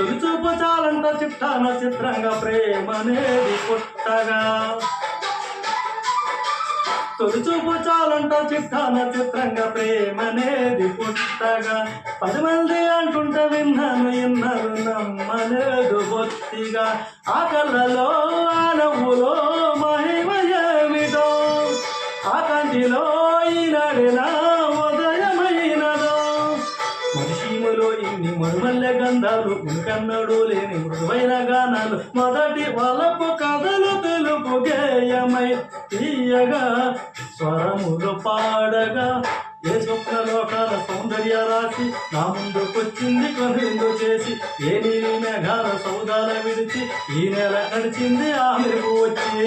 తొలి చూపు చాలంట చిట్టాన చిత్రంగా ప్రేమనేది పుట్టగా తొలి చూపు చాలంట చిట్టాన చిత్రంగా ప్రేమనేది పుట్టగా 10 మంది అంటుంటే విన్నాను నమ్మలేదు బొత్తిగా ఆ కళ్ళలో ఆ నవ్వులో మహిమ ఏమిటో ఆ కంటిలో ఈనాడినా ఉదయమైనదో మనిషీములో ఇన్ని మరుమల్లె గంధాలు మునికన్నడు లేని మృదువైన గానాలు మొదటి వలపు కథలు తెలుపు గేయమై తీయగా స్వరములు పాడగా ఏ స్వప్న లోకాల సౌందర్య రాశి నా ముందుకొచ్చింది కొనుందు చేసి ఏ నీలి మేఘాల సౌదాల విడిచి ఈ నెల నడిచింది ఆ మెరుపు వచ్చి